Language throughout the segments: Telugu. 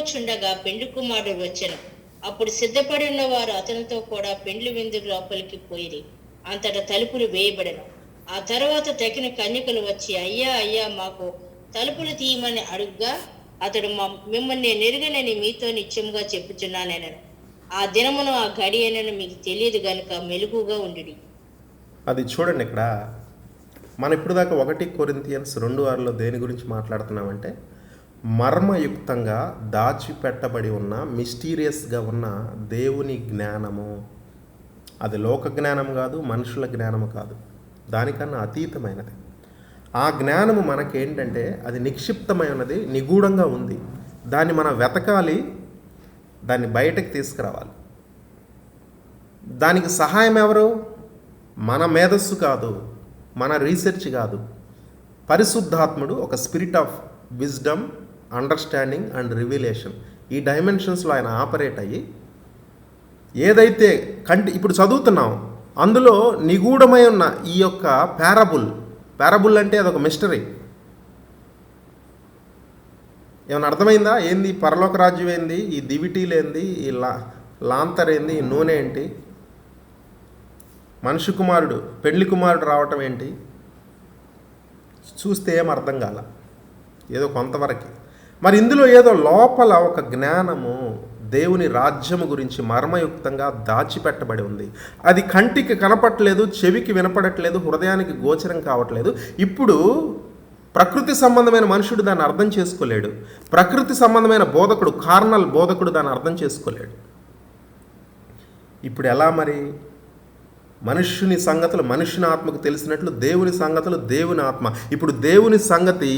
వెళ్ళిపోచుండగా పెండ్లి కుమారుడు వచ్చెను. అప్పుడు సిద్ధపడి ఉన్న వారు అతనితో కూడా పెండ్లి విందు లోపలికి పోయిరి. అంతటా తలుపులు వేయబడెను. ఆ తర్వాత తగిన కన్యకలు వచ్చి, అయ్యా అయ్యా, మాకు తలుపులు తీయమని అడుగ్గా అతడు, మిమ్మల్ని నేను ఎరుగనని మీతో నిత్యముగా చెప్పుచున్నానెనను. ఆ దినమును ఆ గడి అయినను మీకు తెలియదు గనుక మెలుగుగా ఉండుడి. అది చూడండి, ఇక్కడ మనం ఇప్పుడు దాకా 1 కొరింథియన్స్ 2:6లో దేని గురించి మాట్లాడుతున్నామంటే, మర్మయుక్తంగా దాచిపెట్టబడి ఉన్న, మిస్టీరియస్గా ఉన్న దేవుని జ్ఞానము. అది లోక జ్ఞానం కాదు, మనుషుల జ్ఞానము కాదు, దానికన్నా అతీతమైనది. ఆ జ్ఞానము మనకేంటంటే అది నిక్షిప్తమై ఉన్నది, నిగూఢంగా ఉంది. దాన్ని మనం వెతకాలి, దాన్ని బయటకు తీసుకురావాలి. దానికి సహాయం ఎవరు? మన మేధస్సు కాదు, మన రీసెర్చ్ కాదు. పరిశుద్ధాత్ముడు ఒక spirit of wisdom, understanding and revelation, ఈ డైమెన్షన్స్లో ఆయన ఆపరేట్ అయ్యి ఏదైతే ఇప్పుడు చదువుతున్నాం అందులో నిగూఢమై ఉన్న ఈ యొక్క పారబుల్ అంటే అదొక మిస్టరీ. ఏమైనా అర్థమైందా? ఏంది పరలోక రాజ్యం ఏంది, ఈ దివిటీలు ఏంది, ఈ లాంతర్ ఏంది, ఈ నూనె ఏంటి, మనిషి కుమారుడు పెళ్లి కుమారుడు రావటం ఏంటి? చూస్తే ఏం అర్థం కాల, ఏదో కొంతవరకు. మరి ఇందులో ఏదో లోపల ఒక జ్ఞానము, దేవుని రాజ్యము గురించి మర్మయుక్తంగా దాచిపెట్టబడి ఉంది. అది కంటికి కనపట్లేదు, చెవికి వినపడట్లేదు, హృదయానికి గోచరం కావట్లేదు. ఇప్పుడు ప్రకృతి సంబంధమైన మనుషుడు దాన్ని అర్థం చేసుకోలేడు. ప్రకృతి సంబంధమైన బోధకుడు, కార్నల్ బోధకుడు దాన్ని అర్థం చేసుకోలేడు. ఇప్పుడు ఎలా మరి? మనుష్యుని సంగతులు మనుష్యుని ఆత్మకు తెలిసినట్లు దేవుని సంగతులు దేవుని ఆత్మ. ఇప్పుడు దేవుని సంగతి,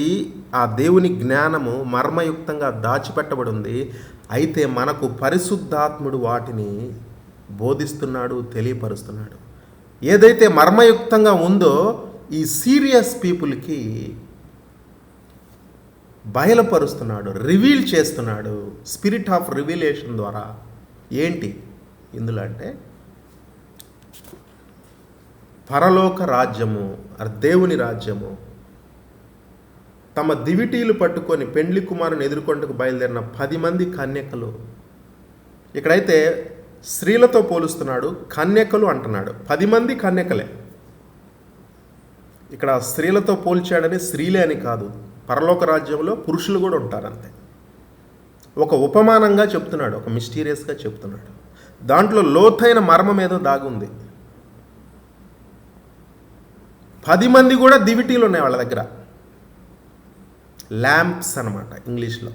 ఆ దేవుని జ్ఞానము మర్మయుక్తంగా దాచిపెట్టబడి ఉంది. అయితే మనకు పరిశుద్ధాత్ముడు వాటిని బోధిస్తున్నాడు, తెలియపరుస్తున్నాడు. ఏదైతే మర్మయుక్తంగా ఉందో ఈ సీరియస్ పీపుల్కి బయలుపరుస్తున్నాడు, రివీల్ చేస్తున్నాడు, స్పిరిట్ ఆఫ్ రివిలేషన్ ద్వారా. ఏంటి ఇందులో అంటే, పరలోక రాజ్యము, దేవుని రాజ్యము. తమ దివిటీలు పట్టుకొని పెండ్లి కుమారుని ఎదుర్కొంటకు బయలుదేరిన 10 మంది కన్యకలు. ఇక్కడైతే స్త్రీలతో పోలుస్తున్నాడు, కన్యకలు అంటున్నాడు. 10 మంది కన్యకలే. ఇక్కడ స్త్రీలతో పోల్చాడని స్త్రీలే అని కాదు, పరలోక రాజ్యంలో పురుషులు కూడా ఉంటారంతే. ఒక ఉపమానంగా చెప్తున్నాడు, ఒక మిస్టీరియస్గా చెప్తున్నాడు. దాంట్లో లోతైన మర్మం ఏదో దాగుంది. 10 మంది కూడా దివిటీలు ఉన్నాయి వాళ్ళ దగ్గర. ల్యాంప్స్ అన్నమాట ఇంగ్లీష్లో,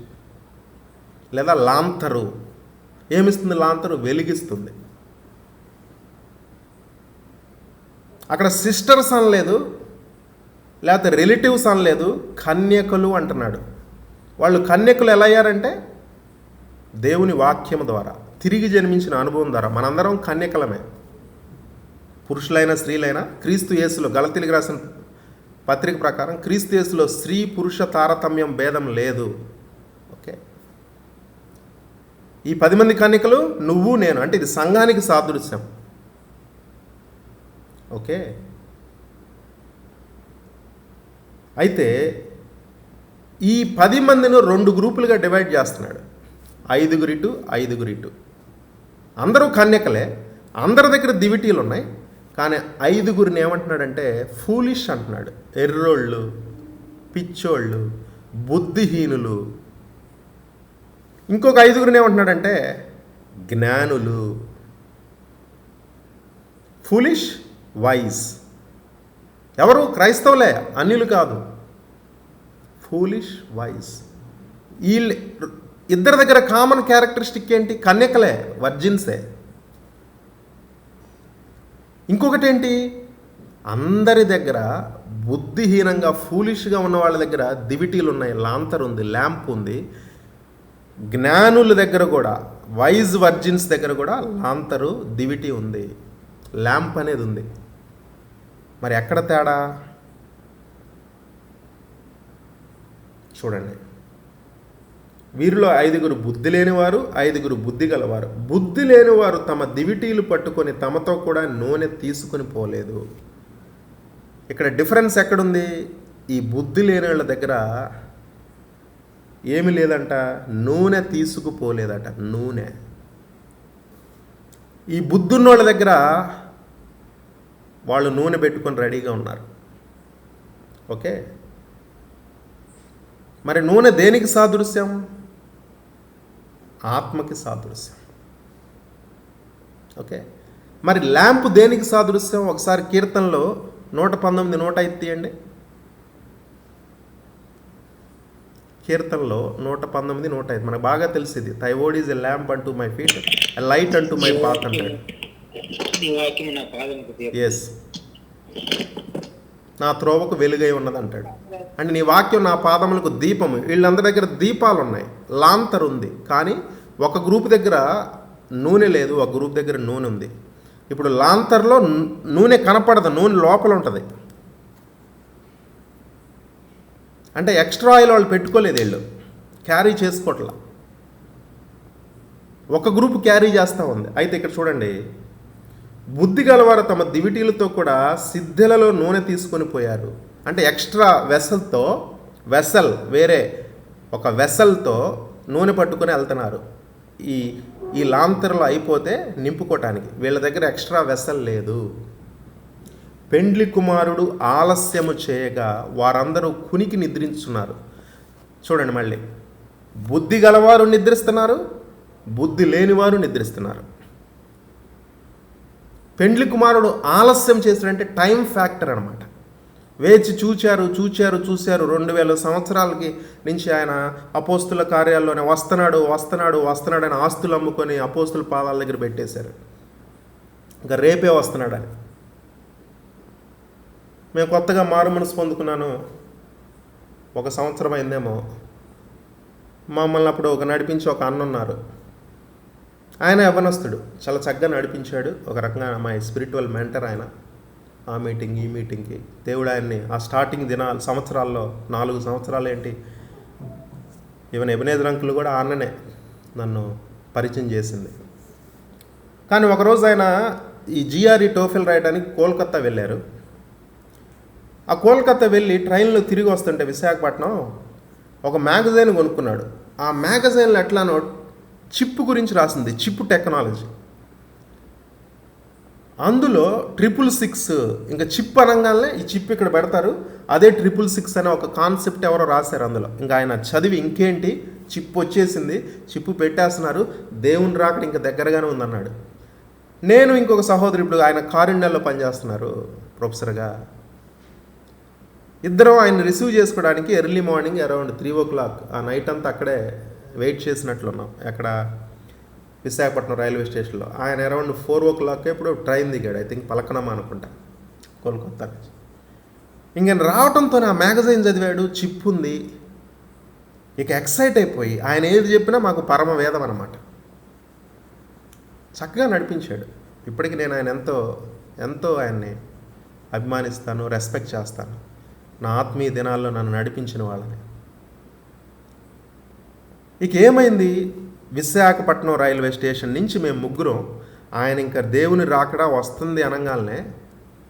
లేదా లాంతరు. ఏమిస్తుంది లాంతరు? వెలిగిస్తుంది. అక్కడ సిస్టర్స్ అనలేదు, లేకపోతే రిలేటివ్స్ అనలేదు, కన్యకలు అంటున్నాడు. వాళ్ళు కన్యకలు ఎలా అయ్యారంటే దేవుని వాక్యం ద్వారా, తిరిగి జన్మించిన అనుభవం ద్వారా. మనందరం కన్యకలమే, పురుషులైన స్త్రీలైనా. క్రీస్తు యేసులో, గలతీయులకు రాసిన పత్రిక ప్రకారం క్రీస్తు యేసులో స్త్రీ పురుష తారతమ్యం భేదం లేదు. ఓకే, ఈ 10 మంది కన్యకలు నువ్వు నేను, అంటే ఇది సంఘానికి సాదృశ్యం. ఓకే, అయితే ఈ 10 మందిని 2 గ్రూపులుగా డివైడ్ చేస్తున్నాడు. 5 ఇటు 5 ఇటు. అందరూ కన్యకలే, అందరి దగ్గర దివిటీలు ఉన్నాయి. కానీ 5 ఏమంటున్నాడంటే ఫూలిష్ అంటున్నాడు. ఎర్రోళ్ళు, పిచ్చోళ్ళు, బుద్ధిహీనులు. ఇంకొక 5 ఏమంటున్నాడంటే జ్ఞానులు. Foolish, wise. ఎవరు? క్రైస్తవులే, అన్యులు కాదు. Foolish, wise. వీళ్ళు ఇద్దరి దగ్గర కామన్ క్యారెక్టరిస్టిక్ ఏంటి? కన్యకలే, వర్జిన్సే. ఇంకొకటి ఏంటి? అందరి దగ్గర బుద్ధిహీనంగా, ఫూలిష్గా ఉన్న వాళ్ళ దగ్గర దివిటీలు ఉన్నాయి, లాంతర్ ఉంది, ల్యాంప్ ఉంది. జ్ఞానుల దగ్గర కూడా, వైజ్ వర్జిన్స్ దగ్గర కూడా లాంతరు, దివిటీ ఉంది, ల్యాంప్ అనేది ఉంది. మరి ఎక్కడ తేడా? చూడండి, వీరిలో 5 బుద్ధి లేనివారు, 5 బుద్ధి గలవారు. బుద్ధి లేనివారు తమ దివిటీలు పట్టుకొని తమతో కూడా నూనె తీసుకొని పోలేదు. ఇక్కడ డిఫరెన్స్ ఎక్కడుంది? ఈ బుద్ధి లేని వాళ్ళ దగ్గర ఏమి లేదంట, నూనె తీసుకుపోలేదట. నూనె. ఈ బుద్ధున్నోళ్ళ దగ్గర వాళ్ళు నూనె పెట్టుకొని రెడీగా ఉన్నారు. ఓకే, మరి నూనె దేనికి సాదృశ్యం? ఆత్మకి సాదృశ్యం. ఓకే, మరి ల్యాంప్ దేనికి సాదృశ్యం? ఒకసారి కీర్తనలో 119, 105 తీయండి. కీర్తనలో 119, 105 మనకు బాగా తెలిసింది. తై వర్డ్ ఈజ్ ఎ ల్యాంప్ అంటూ మై ఫీట్, ఎ లైట్ అంటూ మై పాత్ అంటాడు. ఎస్, నా త్రోవకు వెలుగై ఉన్నది అంటాడు. అంటే నీ వాక్యం నా పాదములకు దీపము. వీళ్ళందరి దగ్గర దీపాలు ఉన్నాయి, లాంతర్ ఉంది, కానీ ఒక గ్రూప్ దగ్గర నూనె లేదు, ఒక గ్రూప్ దగ్గర నూనె ఉంది. ఇప్పుడు లాంతర్లో నూనె కనపడదు, నూనె లోపల ఉంటుంది. అంటే ఎక్స్ట్రా ఆయిల్ వాళ్ళు పెట్టుకోలేదు, వీళ్ళు క్యారీ చేసుకోవట్లా. ఒక గ్రూప్ క్యారీ చేస్తూ ఉంది. అయితే ఇక్కడ చూడండి, బుద్ధి గలవారు తమ దివిటీలతో కూడా సిద్ధెలలో నూనె తీసుకొని పోయారు. అంటే ఎక్స్ట్రా వెసల్ వేరే ఒక వెసల్తో నూనె పట్టుకొని వెళ్తున్నారు. ఈ లాంతర్లో అయిపోతే నింపుకోవటానికి వీళ్ళ దగ్గర ఎక్స్ట్రా వెసల్ లేదు. పెండ్లి కుమారుడు ఆలస్యము చేయగా వారందరూ కునికి నిద్రించున్నారు. చూడండి, మళ్ళీ బుద్ధి గలవారు నిద్రిస్తున్నారు, బుద్ధి లేనివారు నిద్రిస్తున్నారు. పెండ్లి కుమారుడు ఆలస్యం చేశాడంటే టైం ఫ్యాక్టర్ అనమాట. వేచి చూచారు 2000 సంవత్సరాలకి నుంచి ఆయన అపోస్తుల కార్యాల్లోనే వస్తున్నాడు అని ఆస్తులు అమ్ముకొని అపోస్తుల పాదాల దగ్గర పెట్టేశారు. ఇంకా రేపే వస్తున్నాడని. మేము కొత్తగా మారు మనసు పొందుకున్నాను, 1 సంవత్సరం అయిందేమో. మమ్మల్ని అప్పుడు నడిపించి ఒక అన్న ఉన్నారు, ఆయన యవ్వనస్తుడు, చాలా చక్కగా నడిపించాడు. ఒక రకంగా మా స్పిరిచువల్ మెంటర్ ఆయన. ఆ మీటింగ్ ఈ మీటింగ్కి దేవుడు ఆయన్ని ఆ స్టార్టింగ్ సంవత్సరాల్లో 4 సంవత్సరాలు ఏంటి, ఈవెన్ ఎబెనేజర్ అంకుల్ కూడా అన్ననే నన్ను పరిచయం చేసింది. కానీ ఒకరోజు ఆయన ఈ GRE టోఫెల్ రాయడానికి కోల్కత్తా వెళ్ళారు. ఆ కోల్కత్తా వెళ్ళి ట్రైన్లో తిరిగి వస్తుంటే విశాఖపట్నం ఒక మ్యాగజైన్ కొనుక్కున్నాడు. ఆ మ్యాగజైన్లో ఎట్లానో చిప్ గురించి రాసింది, చిప్ టెక్నాలజీ. అందులో 666, ఇంకా చిప్ అనగానే ఈ చిప్ ఇక్కడ పెడతారు, అదే 666 అనే ఒక కాన్సెప్ట్ ఎవరో రాశారు అందులో. ఇంకా ఆయన చదివి ఇంకేంటి చిప్ వచ్చేసింది, చిప్ పెట్టేస్తున్నారు, దేవుని రాకడ ఇంకా దగ్గరగానే ఉందన్నాడు. నేను ఇంకొక సహోదరు ఇప్పుడు ఆయన కారుణ్యాల్లో పనిచేస్తున్నారు ప్రొఫెసర్గా. ఇద్దరం ఆయన రిసీవ్ చేసుకోవడానికి ఎర్లీ మార్నింగ్ అరౌండ్ 3 o'clock ఆ నైట్ అంతా అక్కడే వెయిట్ చేసినట్లున్నాం. అక్కడ విశాఖపట్నం రైల్వే స్టేషన్లో. ఆయన అరౌండ్ 4 o'clock ఇప్పుడు ట్రైన్ దిగాడు, ఐ థింక్ పలకనమా అనుకుంటా, కోల్కత్తా నుంచి. ఇంక రావడంతో ఆ మ్యాగజైన్ చదివాడు, చిప్ ఉంది, ఇక ఎక్సైట్ అయిపోయి ఆయన ఏది చెప్పినా మాకు పరమ వేదం అన్నమాట. చక్కగా నడిపించాడు. ఇప్పటికీ నేను ఆయన ఎంతో ఆయన్ని అభిమానిస్తాను, రెస్పెక్ట్ చేస్తాను. నా ఆత్మీయ దినాల్లో నన్ను నడిపించిన వాళ్ళని. ఇక ఏమైంది, విశాఖపట్నం రైల్వే స్టేషన్ నుంచి మేము ముగ్గురం, ఆయన ఇంకా దేవుని రాకడా వస్తుంది అనగానే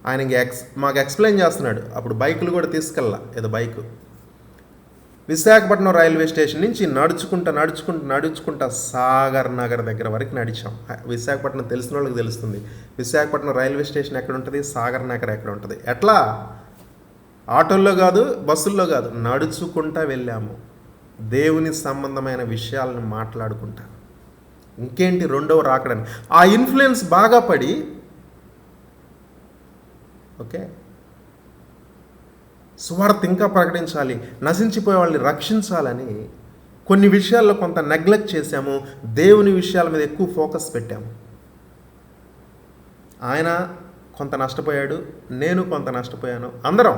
ఆయన ఇంక మాకు ఎక్స్ప్లెయిన్ చేస్తున్నాడు. అప్పుడు బైకులు కూడా తీసుకెళ్ళా, ఏదో బైకు. విశాఖపట్నం రైల్వే స్టేషన్ నుంచి నడుచుకుంటా సాగర్ నగర్ దగ్గర వరకు నడిచాం. విశాఖపట్నం తెలిసిన వాళ్ళకి తెలుస్తుంది, విశాఖపట్నం రైల్వే స్టేషన్ ఎక్కడ ఉంటుంది, సాగర్ నగర్ ఎక్కడ ఉంటుంది. ఎట్లా, ఆటోల్లో కాదు, బస్సుల్లో కాదు, నడుచుకుంటా వెళ్ళాము. దేవుని సంబంధమైన విషయాలను మాట్లాడుకుంటా. ఇంకేంటి, రెండవ రాకడని ఆ ఇన్ఫ్లుయెన్స్ బాగా పడి, ఓకే, సువార్త ఇంకా ప్రకటించాలి, నశించిపోయే వాళ్ళని రక్షించాలని కొన్ని విషయాల్లో కొంత నెగ్లెక్ట్ చేశాము. దేవుని విషయాల మీద ఎక్కువ ఫోకస్ పెట్టాము. ఆయన కొంత నష్టపోయాడు, నేను కొంత నష్టపోయాను, అందరం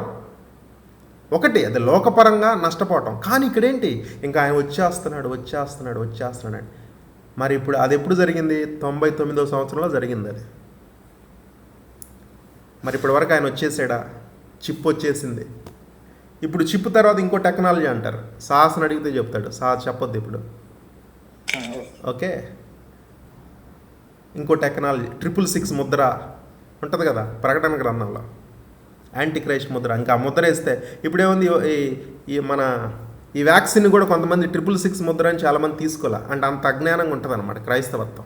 ఒకటి. అది లోకపరంగా నష్టపోవటం. కానీ ఇక్కడేంటి, ఇంకా ఆయన వచ్చేస్తున్నాడు. మరి ఇప్పుడు అది ఎప్పుడు జరిగింది, 99వ సంవత్సరంలో జరిగింది అది. మరి ఇప్పటి వరకు ఆయన వచ్చేసాడా, చిప్ వచ్చేసింది. ఇప్పుడు చిప్ తర్వాత ఇంకో టెక్నాలజీ అంటారు, సాహసని అడిగితే చెప్తాడు, సాహస్ చెప్పొద్దు ఇప్పుడు, ఓకే. ఇంకో టెక్నాలజీ 666 ముద్ర ఉంటుంది కదా ప్రకటన గ్రంథంలో, యాంటీ క్రైస్ట్ ముద్ర. ఇంకా ముద్ర వేస్తే ఇప్పుడేముంది, ఈ మన ఈ వ్యాక్సిన్ కూడా కొంతమంది 666 ముద్ర అని చాలామంది తీసుకోలే, అంటే అంత అజ్ఞానంగా ఉంటుంది అనమాట క్రైస్తవత్వం.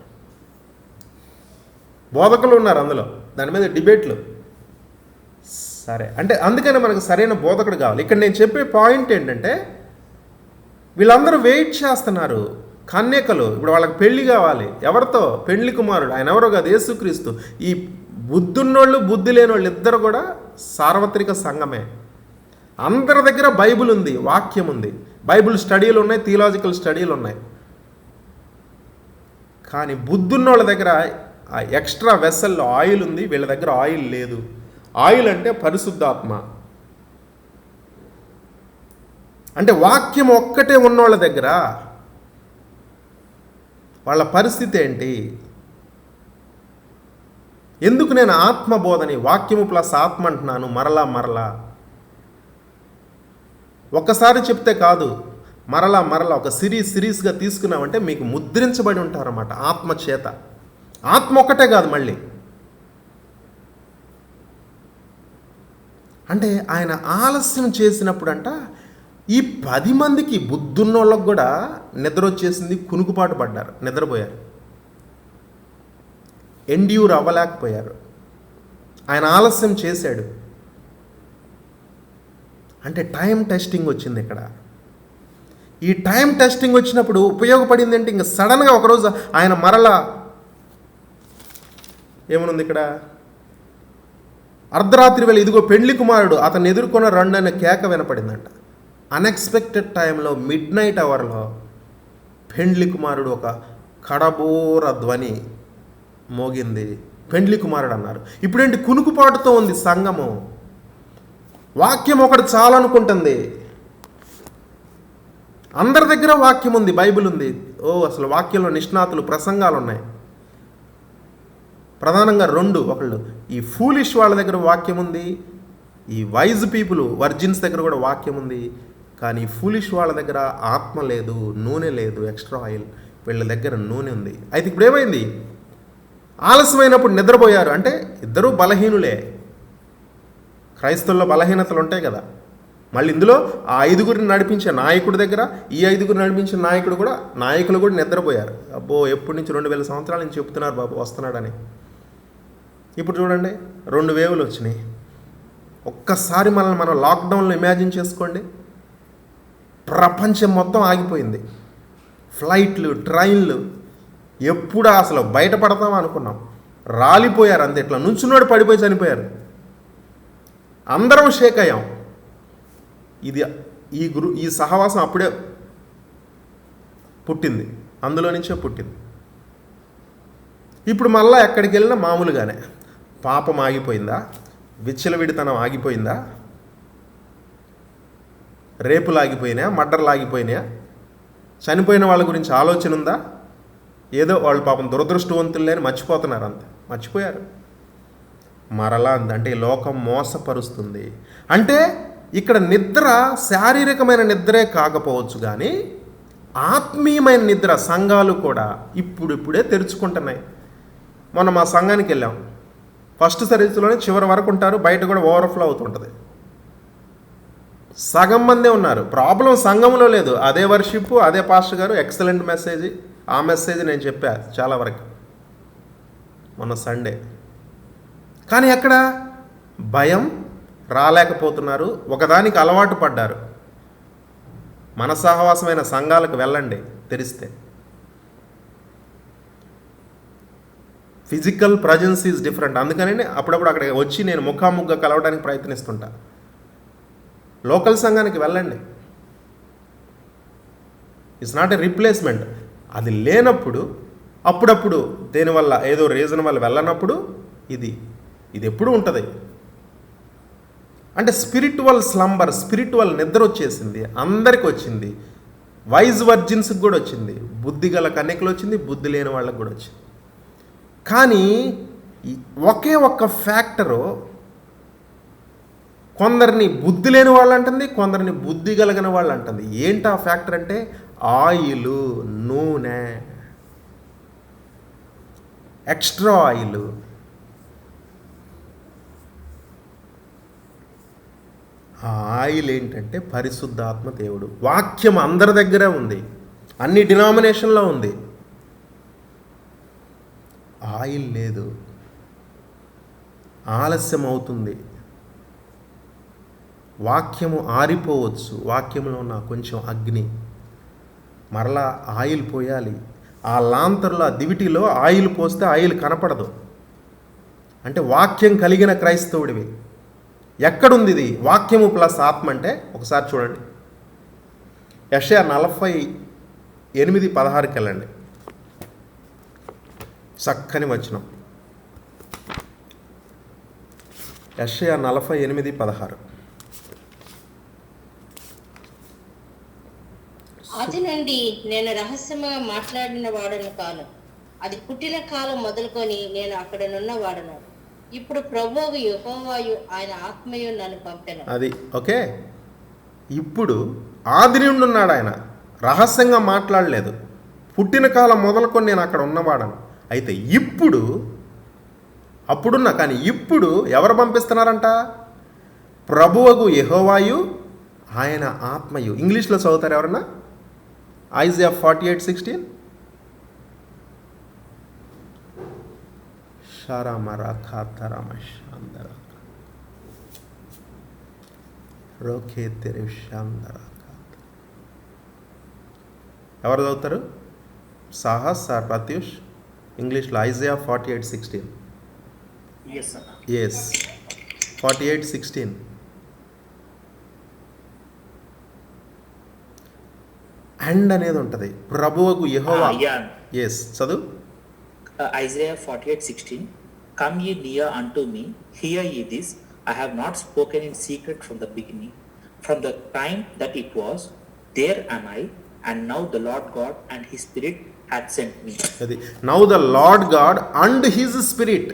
బోధకులు ఉన్నారు అందులో, దాని మీద డిబేట్లు. సరే, అంటే అందుకనే మనకు సరైన బోధకుడు కావాలి. ఇక్కడ నేను చెప్పే పాయింట్ ఏంటంటే, వీళ్ళందరూ వెయిట్ చేస్తున్నారు కన్యకలు. ఇప్పుడు వాళ్ళకి పెళ్లి కావాలి. ఎవరితో? పెళ్లి కుమారుడు. ఆయన ఎవరో కాదు, యేసుక్రీస్తు. ఈ బుద్ధున్నోళ్ళు బుద్ధి లేని వాళ్ళు ఇద్దరు కూడా సార్వత్రిక సంఘమే. అందరి దగ్గర బైబిల్ ఉంది, వాక్యం ఉంది, బైబిల్ స్టడీలు ఉన్నాయి, థియలాజికల్ స్టడీలు ఉన్నాయి. కానీ బుద్ధున్నోళ్ళ దగ్గర ఎక్స్ట్రా వెసల్లో ఆయిల్ ఉంది, వీళ్ళ దగ్గర ఆయిల్ లేదు. ఆయిల్ అంటే పరిశుద్ధాత్మ, అంటే వాక్యం ఒక్కటే ఉన్నోళ్ళ దగ్గర వాళ్ళ పరిస్థితి ఏంటి? ఎందుకు నేను ఆత్మబోధని, వాక్యము ప్లస్ ఆత్మ అంటున్నాను మరలా? ఒక్కసారి చెప్తే కాదు, మరలా ఒక సిరీస్గా తీసుకున్నామంటే మీకు ముద్రించబడి ఉంటారన్నమాట ఆత్మ చేత. ఆత్మ ఒక్కటే కాదు మళ్ళీ. అంటే ఆయన ఆలస్యం చేసినప్పుడంట ఈ 10 మందికి బుద్ధున్నోళ్ళకు కూడా నిద్ర వచ్చేసింది, కునుకుపాటు పడ్డారు, నిద్రపోయారు, ఎండ్యూర్ అవ్వలేకపోయారు. ఆయన ఆలస్యం చేశాడు. అంటే టైం టెస్టింగ్ వచ్చింది ఇక్కడ. ఈ టైం టెస్టింగ్ వచ్చినప్పుడు ఉపయోగపడింది అంటే ఇంకా సడన్గా ఒకరోజు ఆయన మరలా ఏమనుంది ఇక్కడ, అర్ధరాత్రి వేళ ఇదిగో పెళ్లి కుమారుడు అతన్ని ఎదుర్కొన్న రండి అనే కేక వినపడిందంట. అన్ఎక్స్పెక్టెడ్ టైంలో, మిడ్ నైట్ అవర్లో పెండ్లి కుమారుడు ఒక కడబోర ధ్వని మోగింది, పెండ్లి కుమారుడు అన్నారు. ఇప్పుడేంటి? కునుకుపాటుతో ఉంది సంఘము. వాక్యం ఒకటి చాలనుకుంటుంది. అందరి దగ్గర వాక్యం ఉంది, బైబిల్ ఉంది. అసలు వాక్యంలో నిష్ణాతులు, ప్రసంగాలు ఉన్నాయి. ప్రధానంగా 2, ఒకళ్ళు ఈ ఫూలిష్ వాళ్ళ దగ్గర వాక్యం ఉంది, ఈ వైజ్ పీపుల్ వర్జిన్స్ దగ్గర కూడా వాక్యం ఉంది. కానీ ఫూలిష్ వాళ్ళ దగ్గర ఆత్మ లేదు, నూనె లేదు, ఎక్స్ట్రా ఆయిల్. వీళ్ళ దగ్గర నూనె ఉంది. అయితే ఇప్పుడు ఏమైంది? ఆలస్యమైనప్పుడు నిద్రపోయారు. అంటే ఇద్దరూ బలహీనులే. క్రైస్తవుల్లో బలహీనతలు ఉంటాయి కదా. మళ్ళీ ఇందులో ఆ 5గురిని నడిపించే నాయకుడి దగ్గర, ఈ 5గురిని నడిపించే నాయకులు కూడా నిద్రపోయారు. అబ్బో, ఎప్పటి నుంచి 2000 సంవత్సరాల నుంచి చెప్తున్నారు బాబు వస్తున్నాడని. ఇప్పుడు చూడండి, 2 వేవులు వచ్చినాయి. ఒక్కసారి మనం లాక్డౌన్లో ఇమాజిన్ చేసుకోండి. ప్రపంచం మొత్తం ఆగిపోయింది. ఫ్లైట్లు, ట్రైన్లు, ఎప్పుడు అసలు బయటపడతామా అనుకున్నాం. రాలిపోయారు అంతే. ఇట్లా నుంచున్నాడు, పడిపోయి చనిపోయారు. అందరం షేక్ అయ్యాం. ఈ సహవాసం అప్పుడే పుట్టింది, అందులో నుంచే పుట్టింది. ఇప్పుడు మళ్ళీ ఎక్కడికి వెళ్ళినా మామూలుగానే. పాపం ఆగిపోయిందా? విచ్చలవిడితనం ఆగిపోయిందా? రేపులు ఆగిపోయినాయా? మర్డర్లు ఆగిపోయినాయా? చనిపోయిన వాళ్ళ గురించి ఆలోచన ఉందా? ఏదో వాళ్ళు పాపం దురదృష్టవంతులేని మర్చిపోతున్నారు, అంతే, మర్చిపోయారు. మరలా అంటే ఈ లోకం మోసపరుస్తుంది. అంటే ఇక్కడ నిద్ర శారీరకమైన నిద్రే కాకపోవచ్చు, కానీ ఆత్మీయమైన నిద్ర సంఘాలు కూడా ఇప్పుడిప్పుడే తెరుచుకుంటున్నాయి. మొన్న మా సంఘానికి వెళ్ళాం. ఫస్ట్ సర్వీస్లోనే చివరి వరకు ఉంటారు, బయట కూడా ఓవర్ఫ్లో అవుతుంటుంది. సగం మందే ఉన్నారు. ప్రాబ్లం సంఘంలో లేదు, అదే వర్షిప్, అదే పాస్టర్ గారు, ఎక్సలెంట్ మెసేజ్. ఆ మెసేజ్ నేను చెప్పా చాలా వరకు మొన్న సండే. కానీ అక్కడ భయం, రాలేకపోతున్నారు, ఒకదానికి అలవాటు పడ్డారు. మన సహవాసమైన సంఘాలకు వెళ్ళండి తెరిస్తే. Physical presence is different. అందుకని అప్పుడప్పుడు అక్కడికి వచ్చి నేను ముఖాముఖిగా కలవడానికి ప్రయత్నిస్తుంటా. లోకల్ సంఘానికి వెళ్ళండి. It's not a replacement. అది లేనప్పుడు, అప్పుడప్పుడు దేనివల్ల ఏదో రీజన్ వల్ల వెళ్ళనప్పుడు ఇది ఎప్పుడు ఉంటుంది. అంటే స్పిరిచువల్ స్లంబర్, స్పిరిచువల్ నిద్ర వచ్చేసింది, అందరికి వచ్చింది. వైజ్ వర్జిన్స్కి కూడా వచ్చింది, బుద్ధి గల కన్యకలు వచ్చింది, బుద్ధి లేని వాళ్ళకి కూడా వచ్చింది. కానీ ఒకే ఒక్క ఫ్యాక్టరు కొందరిని బుద్ధి లేని వాళ్ళు అంటుంది, కొందరిని బుద్ధి కలిగిన వాళ్ళు అంటుంది. ఏంటి ఆ ఫ్యాక్టర్ అంటే ఆయిల్, నూనె, ఎక్స్ట్రా ఆయిల్. ఆ ఆయిల్ ఏంటంటే పరిశుద్ధాత్మ దేవుడు. వాక్యం అందరి దగ్గరే ఉంది, అన్ని డినామినేషన్లో ఉంది. ఆయిల్ లేదు, ఆలస్యం అవుతుంది, వాక్యము ఆరిపోవచ్చు, వాక్యంలో ఉన్న కొంచెం అగ్ని, మరలా ఆయిల్ పోయాలి. ఆ లాంతర్లో, ఆ దివిటిలో ఆయిల్ పోస్తే ఆయిల్ కనపడదు. అంటే వాక్యం కలిగిన క్రైస్తవుడివి. ఎక్కడుంది ఇది? వాక్యము ప్లస్ ఆత్మ అంటే ఒకసారి చూడండి, యెషయా 48:16కి వెళ్ళండి. చక్కని వచనం, యెషయా 48:16. అది నుండి నేను రహస్యంగా మాట్లాడిన వాడను కాను, అది పుట్టిన కాలం మొదలుకొని నేను అక్కడనున్న వాడను. ఇప్పుడు ప్రభువు యెహోవాయు ఆయన ఆత్మయు నన్ను పంపెను. అది ఓకే. ఇప్పుడు ఆది నుండి ఉన్నాడు ఆయన, రహస్యంగా మాట్లాడలేదు. పుట్టిన కాలం మొదలుకొని నేను అక్కడ ఉన్నవాడను. అయితే ఇప్పుడు, అప్పుడున్నా కానీ ఇప్పుడు ఎవరు పంపిస్తున్నారంట? ప్రభువగు యెహోవాయు ఆయన ఆత్మయు. ఇంగ్లీష్లో చదువుతారు ఎవరన్నా? ఐజియా 48:16. ఎవరు చదువుతారు? సాహస్ ఆర్ ప్రత్యూష్? ఇంగ్లీష్లో ఐజియా 48:16. ఎస్, 48:16. అండ్ అనేది ఉంటుంది. ప్రభువుకు యెహోవా. ఎస్, చదువు. Isaiah 48:16. Come ye near unto me, hear ye this. I have not spoken in secret from the beginning, from the time that it was. There am I, and now the Lord God and His Spirit hath sent me. అది now the lord God and his spirit.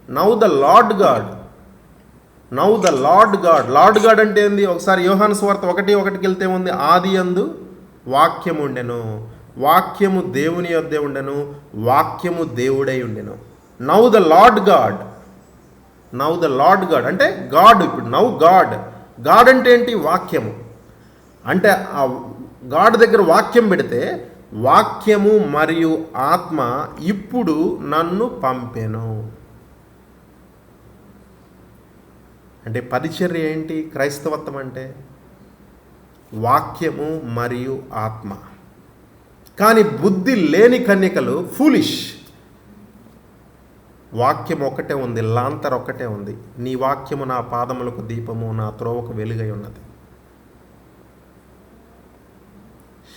Now the lord God, now the lord God. Lord God అంటే ఏంది? ఒకసారి యోహాను సువార్త 1:1కి వెళ్తే ఉంది, ఆది యందు వాక్యము ఉండెను, వాక్యము దేవుని యొద్దే ఉండెను, వాక్యము దేవుడై ఉండెను. Now the lord God, now the lord God అంటే గాడ్. ఇప్పుడు నౌ గాడ్, గాడ్ అంటే ఏంటి? వాక్యము. అంటే ఆ గాడ్ దగ్గర వాక్యం పెడితే, వాక్యము మరియు ఆత్మ ఇప్పుడు నన్ను పంపెను. అంటే పరిచర్య ఏంటి? క్రైస్తవత్వం అంటే వాక్యము మరియు ఆత్మ. కానీ బుద్ధి లేని కన్యకలు ఫూలిష్. వాక్యం ఒక్కటే ఉంది, లాంతర్ ఒక్కటే ఉంది. నీ వాక్యము నా పాదములకు దీపము, నా త్రోవకు వెలుగై ఉన్నది.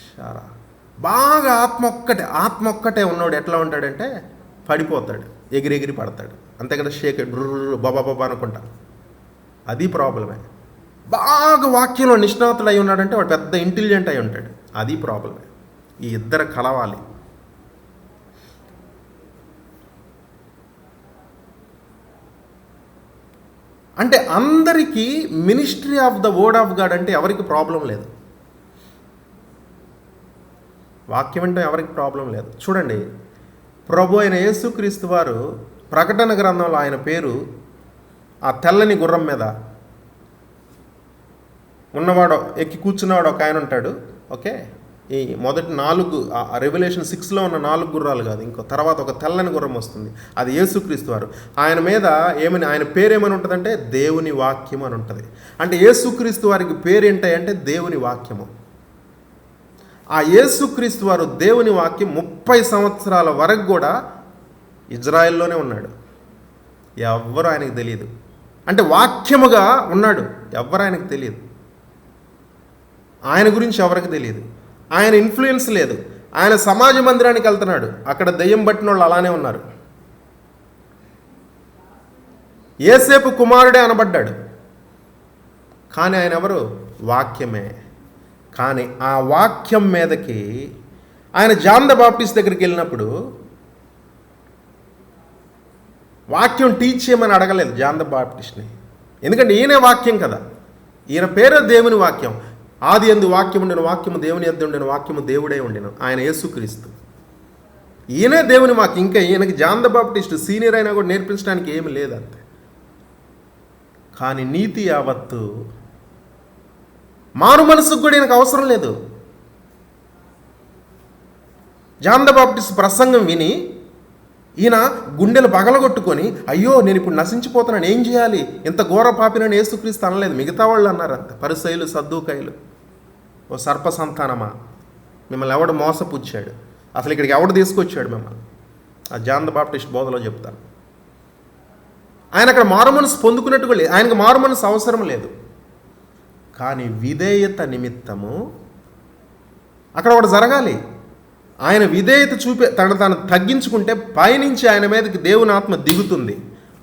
షారా. బాగా ఆత్మ ఒక్కటే ఉన్నవాడు ఎట్లా ఉంటాడంటే పడిపోతాడు, ఎగిరెగిరి పడతాడు. అంతే కదా, షేక్ డ్రుర్రు బాబా అనుకుంటా. అది ప్రాబ్లమే. బాగా వాక్యంలో నిష్ణాతుడు అయి ఉన్నాడంటే వాడు పెద్ద ఇంటెలిజెంట్ అయి ఉంటాడు. అది ప్రాబ్లమే. ఈ ఇద్దరు కలవాలి. అంటే అందరికీ ministry of the word of God అంటే ఎవరికి ప్రాబ్లం లేదు. వాక్యం అంటే ఎవరికి ప్రాబ్లం లేదు. చూడండి, ప్రభు అయిన యేసుక్రీస్తు వారు ప్రకటన గ్రంథంలో ఆయన పేరు ఆ తెల్లని గుర్రం మీద ఉన్నవాడు, ఎక్కి కూర్చున్నవాడు ఒక ఆయన ఉంటాడు. ఓకే, ఈ మొదటి 4 రెవల్యూషన్ 6లో ఉన్న 4 గుర్రాలు కాదు, ఇంకో తర్వాత ఒక తెల్లని గుర్రం వస్తుంది. అది యేసుక్రీస్తు వారు. ఆయన మీద ఆయన పేరేమని ఉంటుందంటే దేవుని వాక్యం అని ఉంటుంది. అంటే యేసుక్రీస్తు వారికి పేరేంటాయంటే దేవుని వాక్యము. ఆ యేసుక్రీస్తు వారు దేవుని వాక్యం 30 సంవత్సరాల వరకు కూడా ఇజ్రాయెల్లోనే ఉన్నాడు. ఎవ్వరు ఆయనకు తెలియదు. అంటే వాక్యముగా ఉన్నాడు, ఎవ్వరు ఆయనకు తెలియదు. ఆయన గురించి ఎవరికి తెలియదు. ఆయన ఇన్ఫ్లుయెన్స్ లేదు. ఆయన సమాజ మందిరానికి వెళ్తున్నాడు, అక్కడ దెయ్యం పట్టిన వాళ్ళు అలానే ఉన్నారు. యేసేపు కుమారుడే అనబడ్డాడు, కానీ ఆయన ఎవరు? వాక్యమే. కానీ ఆ వాక్యం మీదకి ఆయన జాన్ ద బాప్టిస్ట్ దగ్గరికి వెళ్ళినప్పుడు వాక్యం టీచ్ చేయమని అడగలేదు జాన్ ద బాప్టిస్ట్ని. ఎందుకంటే ఈయనే వాక్యం కదా, ఈయన పేరు దేవుని వాక్యం. ఆది యందు వాక్యం ఉండెను, వాక్యము దేవుని యొద్ద ఉండెను, వాక్యము దేవుడే ఉండెను. ఆయన యేసుక్రీస్తు. ఈయనే దేవుని వాక్యం. ఇంకా ఈయనకి జాన్ ద బాప్టిస్ట్ సీనియర్ అయినా కూడా నేర్పించడానికి ఏమి లేదు అంతే. కానీ నీతి యావత్తు మారు మనసుకు కూడా ఈయనకు అవసరం లేదు. జాన్ ద బాప్టిస్ట్ ప్రసంగం విని ఈయన గుండెలు పగలగొట్టుకొని, అయ్యో నేను ఇప్పుడు నశించిపోతున్నాను, ఏం చేయాలి, ఇంత ఘోర పాపినని యేసుక్రీస్తు అనలేదు. మిగతా వాళ్ళు అన్నారు అంత, పరిసయ్యులు సద్దూకయ్యులు. ఓ సర్ప సంతానమా, మిమ్మల్ని ఎవడు మోసపుచ్చాడు, అసలు ఇక్కడికి ఎవడు తీసుకొచ్చాడు మిమ్మల్ని? ఆ జాన్ ద బాప్టిస్ట్ బోధలో చెప్తాను. ఆయన అక్కడ మారు మనసు పొందుకున్నట్టుగా లేదు, ఆయనకు మారు మనసు అవసరం లేదు. కానీ విధేయత నిమిత్తము అక్కడ ఒకటి జరగాలి. ఆయన విధేయత తను తగ్గించుకుంటే పైనుంచి ఆయన మీదకి దేవుని ఆత్మ దిగుతుంది.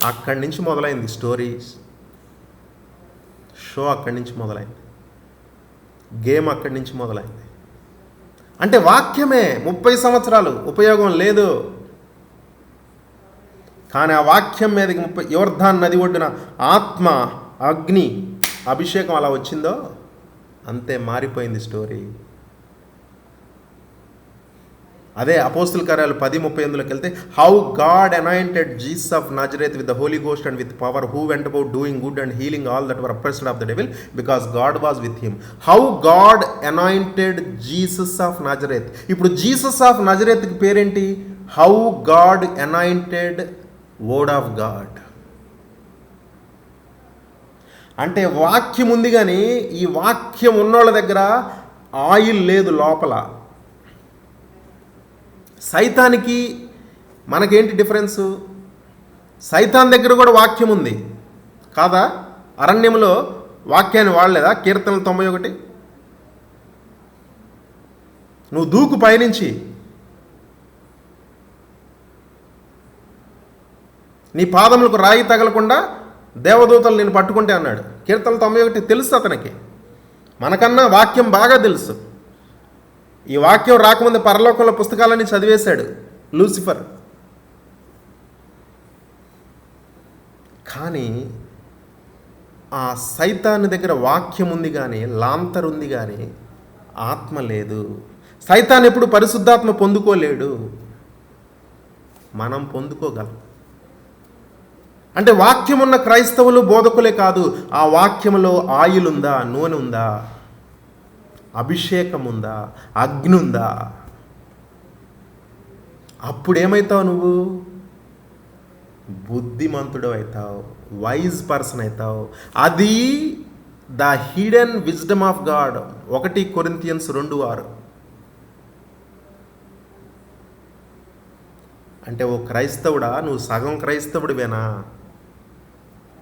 అక్కడి నుంచి మొదలైంది స్టోరీ, షో అక్కడి నుంచి మొదలైంది, గేమ్ అక్కడి నుంచి మొదలైంది. అంటే వాక్యమే 30 సంవత్సరాలు ఉపయోగం లేదు. కానీ ఆ వాక్యం మీదకి యోర్దాన్ నది ఒడ్డున ఆత్మ అగ్ని అభిషేకం అలా వచ్చిందో అంతే మారిపోయింది స్టోరీ. అదే అపోస్తుల కార్యాలు 10:38లోకి వెళ్తే, how God anointed Jesus of Nazareth with the Holy Ghost and with power, who went about doing good and healing all that were oppressed of the devil because God was with him. How God anointed Jesus of Nazareth. ఇప్పుడు జీసస్ ఆఫ్ నజరేత్కి పేరేంటి? How God anointed word of God. అంటే వాక్యం ఉంది, కానీ ఈ వాక్యం ఉన్నోళ్ళ దగ్గర ఆయిల్ లేదు లోపల. సైతానికి మనకేంటి డిఫరెన్సు? సైతాన్ దగ్గర కూడా వాక్యం ఉంది కాదా? అరణ్యంలో వాక్యాన్ని వాడలేదా? కీర్తనలు 91, నువ్వు దూకు పైనుంచి, నీ పాదములకు రాయి తగలకుండా దేవదూతలు నేను పట్టుకుంటే అన్నాడు. కీర్తనలు 91 తెలుసు అతనికి, మనకన్నా వాక్యం బాగా తెలుసు. ఈ వాక్యం రాకముందు పరలోకంలో పుస్తకాలన్నీ చదివేశాడు లూసిఫర్. కానీ ఆ సైతాన్ దగ్గర వాక్యం ఉంది, కానీ లాంతర్ ఉంది, కానీ ఆత్మ లేదు. సైతాన్ ఎప్పుడు పరిశుద్ధాత్మ పొందుకోలేడు, మనం పొందుకోగలం. అంటే వాక్యం ఉన్న క్రైస్తవులు బోధకులే కాదు, ఆ వాక్యంలో ఆయిల్ ఉందా, నూనె ఉందా, అభిషేకం ఉందా, అగ్ని ఉందా? అప్పుడేమవుతావు? నువ్వు బుద్ధిమంతుడు అవుతావు, వైజ్ పర్సన్ అవుతావు. అది the hidden wisdom of God. 1 Corinthians 2:6. అంటే ఓ క్రైస్తవుడా, నువ్వు సగం క్రైస్తవుడివేనా?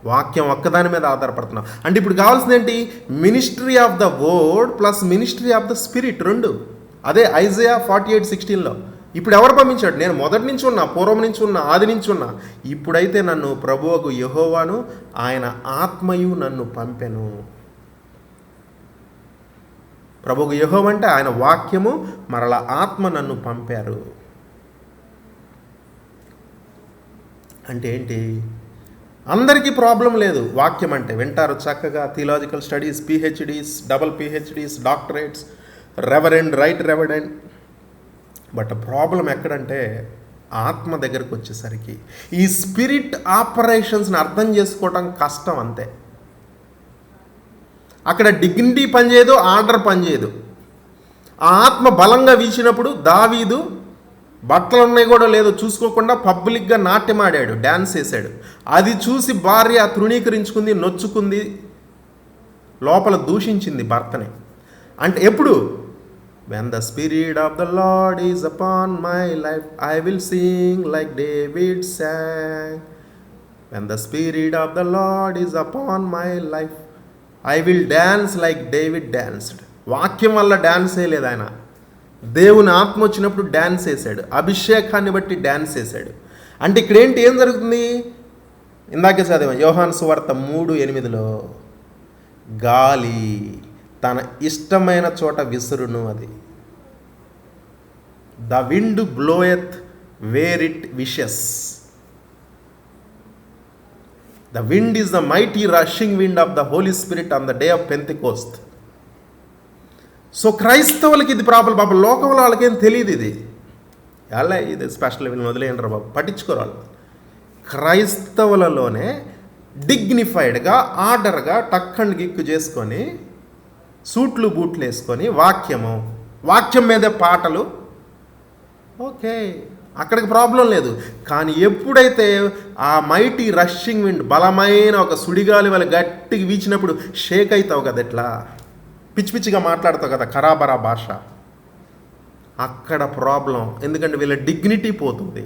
వాక్యం ఒక్కదాని మీద ఆధారపడుతున్నావు అంటే ఇప్పుడు కావాల్సింది ఏంటి? Ministry of the word plus ministry of the spirit, 2. అదే ఐజయా 48:16లో. ఇప్పుడు ఎవరు పంపించాడు? నేను మొదటి నుంచి ఉన్నా, పూర్వం నుంచి ఉన్నా, ఆది నుంచి ఉన్నా. ఇప్పుడైతే నన్ను ప్రభువుకు యెహోవాను ఆయన ఆత్మయు నన్ను పంపెను. ప్రభువుకు యెహోవా అంటే ఆయన వాక్యము, మరలా ఆత్మ నన్ను పంపారు. అంటే ఏంటి? అందరికీ ప్రాబ్లం లేదు. వాక్యం అంటే వింటారు చక్కగా, theological studies, PhDs, double PhDs, doctorates, reverend, right reverend. But problem ఎక్కడంటే ఆత్మ దగ్గరకు వచ్చేసరికి ఈ స్పిరిట్ ఆపరేషన్స్ని అర్థం చేసుకోవటం కష్టం అంతే. అక్కడ డిగ్నిటీ పనిచేయదు, ఆర్డర్ పనిచేయదు. ఆ ఆత్మ బలంగా వీచినప్పుడు దావీదు బట్టలు ఉన్నాయి కూడా లేదో చూసుకోకుండా పబ్లిక్గా నాట్యమాడాడు, డ్యాన్స్ వేశాడు. అది చూసి భార్య తృణీకరించుకుంది, నొచ్చుకుంది, లోపల దూషించింది భర్తని. అంటే ఎప్పుడు? when the spirit of the Lord is upon my life, I will sing like David sang. when the spirit of the Lord is upon my life, I will dance like David danced. వాక్యం వల్ల డ్యాన్స్ వేయలేదు ఆయన, దేవుని ఆత్మ వచ్చినప్పుడు డ్యాన్స్ వేశాడు, అభిషేకాన్ని బట్టి డ్యాన్స్ వేశాడు. అంటే ఇక్కడ ఏంటి, ఏం జరుగుతుంది? ఇందాకే చదివాం యోహాను సువార్త 3:8లో, గాలి తన ఇష్టమైన చోట విసురును. అది the wind bloweth where it wishes. The wind is the mighty rushing wind of the holy spirit on the day of pentecost. So క్రైస్తవులకి ఇది ప్రాబ్లం. బాబు లోకంలో వాళ్ళకేం తెలియదు ఇది. ఎలా ఇది స్పెషల్ వీళ్ళని వదిలేయండి బాబు, పట్టించుకోరు వాళ్ళు. క్రైస్తవులలోనే డిగ్నిఫైడ్గా, ఆర్డర్గా టక్ అండ్ గిక్కు చేసుకొని సూట్లు బూట్లు వేసుకొని వాక్యం మీదే పాటలు, ఓకే, అక్కడికి ప్రాబ్లం లేదు. కానీ ఎప్పుడైతే ఆ మైటీ రషింగ్ విండ్, బలమైన ఒక సుడిగాలి వల్ల గట్టిగా వీచినప్పుడు షేక్ అవుతావు కదా, ఎట్లా పిచ్చి పిచ్చిగా మాట్లాడతావు కదా, ఖరాబరా భాష, అక్కడ ప్రాబ్లం. ఎందుకంటే వీళ్ళ డిగ్నిటీ పోతుంది.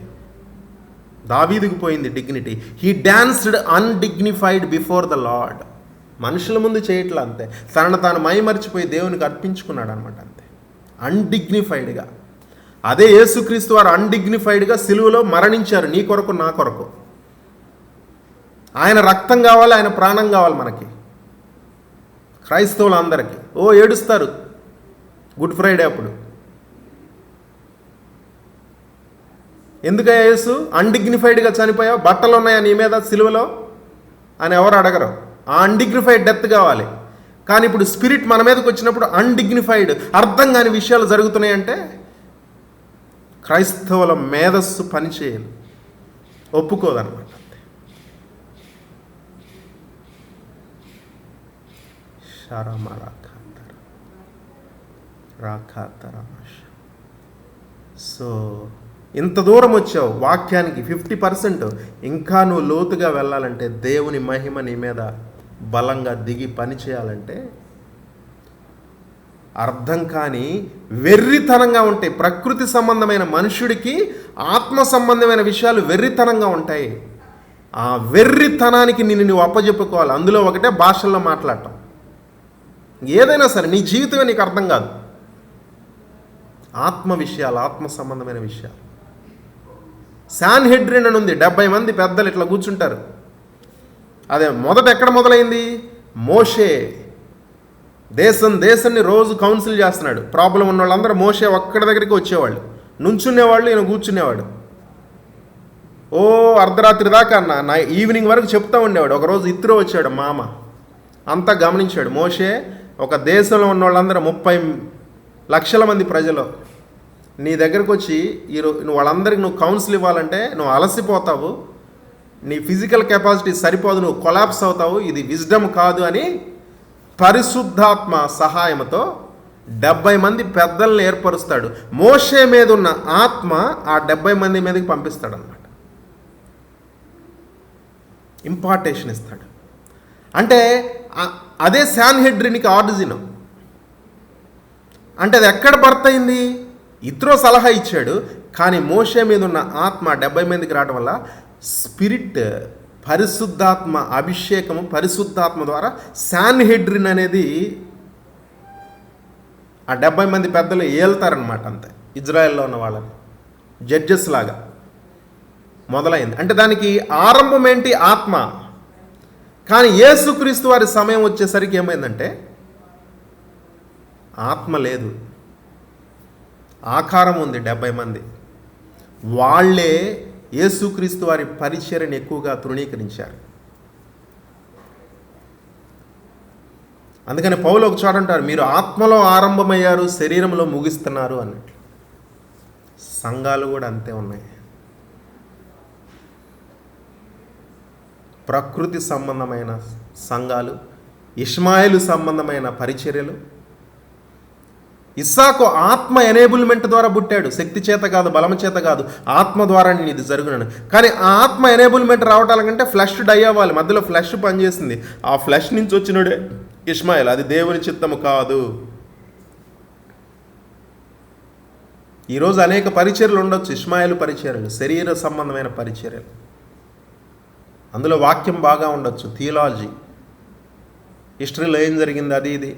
దావీదుకు పోయింది dignity. He danced undignified before the lord. మనుషుల ముందు చేయట్లా, అంతే, తనను తాను మైమరిచిపోయి దేవునికి అర్పించుకున్నాడు అనమాట, అంతే, అన్డిగ్నిఫైడ్గా. అదే యేసుక్రీస్తు వారు అన్డిగ్నిఫైడ్గా సిలువలో మరణించారు, నీ కొరకు నా కొరకు. ఆయన రక్తం కావాలి, ఆయన ప్రాణం కావాలి మనకి, క్రైస్తవులందరికీ. ఏడుస్తారు గుడ్ ఫ్రైడే అప్పుడు. ఎందుకయ్యా యేసు అన్డిగ్నిఫైడ్గా చనిపోయావు, బట్టలు ఉన్నాయా నీ మీద సిలువలో అని ఎవరు అడగరు. ఆ అన్డిగ్నిఫైడ్ డెత్ కావాలి. కానీ ఇప్పుడు స్పిరిట్ మన మీదకి వచ్చినప్పుడు అన్డిగ్నిఫైడ్, అర్థం కాని విషయాలు జరుగుతున్నాయంటే క్రైస్తవుల మేధస్సు పనిచేయదు, ఒప్పుకోదన్నమాట. సో ఇంత దూరం వచ్చావు వాక్యానికి 50%. ఇంకా నువ్వు లోతుగా వెళ్ళాలంటే, దేవుని మహిమ నీ మీద బలంగా దిగి పని చేయాలంటే అర్థం కాని వెర్రితనంగా ఉంటాయి. ప్రకృతి సంబంధమైన మనుషుడికి ఆత్మ సంబంధమైన విషయాలు వెర్రితనంగా ఉంటాయి. ఆ వెర్రితనానికి నువ్వు అప్పచెప్పుకోవాలి. అందులో ఒకటే భాషల్లో మాట్లాడటం. ఏదైనా సరే నీ జీవితమే నీకు అర్థం కాదు. ఆత్మ విషయాలు, ఆత్మ సంబంధమైన విషయాలు. శాన్హెడ్రిన్ అని ఉంది, 70 మంది పెద్దలు ఇట్లా కూర్చుంటారు. అదే మొదట ఎక్కడ మొదలైంది? మోషే దేశాన్ని రోజు కౌన్సిల్ చేస్తున్నాడు. ప్రాబ్లం ఉన్న వాళ్ళందరూ మోషే ఒక్కడి దగ్గరికి వచ్చేవాళ్ళు, నుంచునేవాళ్ళు, ఈయన కూర్చునేవాడు. అర్ధరాత్రి దాకా నా ఈవినింగ్ వరకు చెప్తా ఉండేవాడు. ఒకరోజు ఇత్రో వచ్చాడు మామ, అంతా గమనించాడు. మోషే ఒక దేశంలో ఉన్న వాళ్ళందరూ 30 లక్షల మంది ప్రజలు నీ దగ్గరకు వచ్చి నువ్వు వాళ్ళందరికీ నువ్వు కౌన్సిల్ ఇవ్వాలంటే నువ్వు అలసిపోతావు, నీ ఫిజికల్ కెపాసిటీ సరిపోదు, నువ్వు కొలాప్స్ అవుతావు, ఇది విజ్డమ్ కాదు అని పరిశుద్ధాత్మ సహాయంతో 70 మంది పెద్దలను ఏర్పరుస్తాడు. మోషే మీద ఉన్న ఆత్మ ఆ 70 మంది మీదకి పంపిస్తాడు అన్నమాట. ఇంపార్టేషన్ ఇస్తాడు. అంటే అదే శాన్హెడ్రిన్కి ఆరిజిన్. అంటే అది ఎక్కడ బర్త్ అయింది? ఇత్రో సలహా ఇచ్చాడు. కానీ మోషే మీద ఉన్న ఆత్మ 70 మందికి రావడం వల్ల స్పిరిట్, పరిశుద్ధాత్మ అభిషేకము, పరిశుద్ధాత్మ ద్వారా శాన్హెడ్రిన్ అనేది ఆ 70 మంది పెద్దలు ఏళ్తారనమాట. అంతే, ఇజ్రాయెల్లో ఉన్న వాళ్ళని జడ్జెస్ లాగా మొదలైంది. అంటే దానికి ఆరంభం ఏంటి? ఆత్మ. కానీ యేసుక్రీస్తు వారి సమయం వచ్చేసరికి ఏమైందంటే ఆత్మ లేదు, ఆకారం ఉంది. 70 మంది వాళ్ళే యేసుక్రీస్తు వారి పరిచర్యను ఎక్కువగా తృణీకరించారు. అందుకని పౌలు ఒక చోట అంటారు, మీరు ఆత్మలో ఆరంభమయ్యారు, శరీరంలో ముగిస్తున్నారు అన్నట్లు. సంఘాలు కూడా అంతే ఉన్నాయి. ప్రకృతి సంబంధమైన సంఘాలు, ఇష్మాయేలు సంబంధమైన పరిచర్యలు. ఇస్సాకు ఆత్మ ఎనేబుల్మెంట్ ద్వారా పుట్టాడు, శక్తి చేత కాదు, బలం చేత కాదు, ఆత్మ ద్వారా ఇది జరుగునని. కానీ ఆ ఆత్మ ఎనేబుల్మెంట్ రావటాలకంటే ఫ్లెష్ డై అవ్వాలి. మధ్యలో ఫ్లెష్ పనిచేసింది. ఆ ఫ్లెష్ నుంచి వచ్చినడే ఇష్మాయేల్. అది దేవుని చిత్తము కాదు. ఈరోజు అనేక పరిచర్యలు ఉండొచ్చు, ఇష్మాయేలు పరిచర్యలు, శరీర సంబంధమైన పరిచర్యలు. అందులో వాక్యం బాగా ఉండొచ్చు, థియాలజీ, హిస్టరీలో ఏం జరిగింది అది ఇది,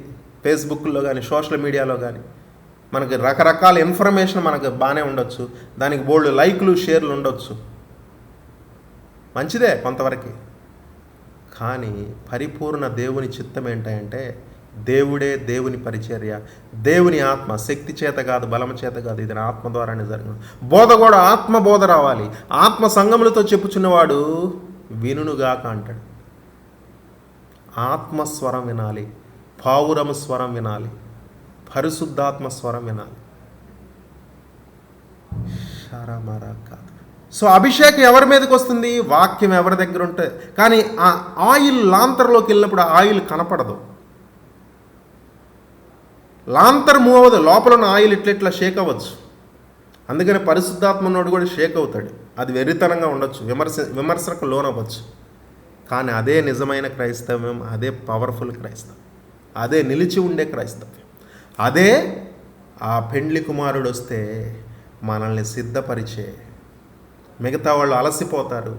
ఫేస్బుక్లో కానీ సోషల్ మీడియాలో కానీ మనకి రకరకాల ఇన్ఫర్మేషన్ మనకు బాగానే ఉండొచ్చు. దానికి బోల్డ్ లైక్లు, షేర్లు ఉండొచ్చు, మంచిదే కొంతవరకు. కానీ పరిపూర్ణ దేవుని చిత్తం ఏంటంటే దేవుడే దేవుని పరిచర్య, దేవుని ఆత్మ, శక్తి చేత కాదు, బలం చేత కాదు, ఇది ఆత్మ ద్వారానే జరిగింది. బోధ కూడా ఆత్మ బోధ రావాలి. ఆత్మ సంగములతో చెప్పుచున్నవాడు వినుగాక అంటాడు. ఆత్మస్వరం వినాలి, పావురము స్వరం వినాలి, పరిశుద్ధాత్మ స్వరం వినాలి. కాదు. సో అభిషేకం ఎవరి మీదకి వస్తుంది? వాక్యం ఎవరి దగ్గర ఉంటే. కానీ ఆ ఆయిల్ లాంతర్లోకి వెళ్ళినప్పుడు ఆ ఆయిల్ కనపడదు. లాంతర్ మూవ్ అవ్వదు, లోపల ఉన్న ఆయిల్ ఇట్లా షేక్ అవ్వచ్చు. అందుకని పరిశుద్ధాత్మ ఉన్నోడు కూడా షేక్ అవుతాడు. అది వెర్రితనంగా ఉండొచ్చు, విమర్శకు లోనవ్వచ్చు. కానీ అదే నిజమైన క్రైస్తవ్యం, అదే పవర్ఫుల్ క్రైస్తవం, అదే నిలిచి ఉండే క్రైస్తవ్యం. అదే ఆ పెండ్లి కుమారుడు వస్తే మనల్ని సిద్ధపరిచే. మిగతా వాళ్ళు అలసిపోతారు,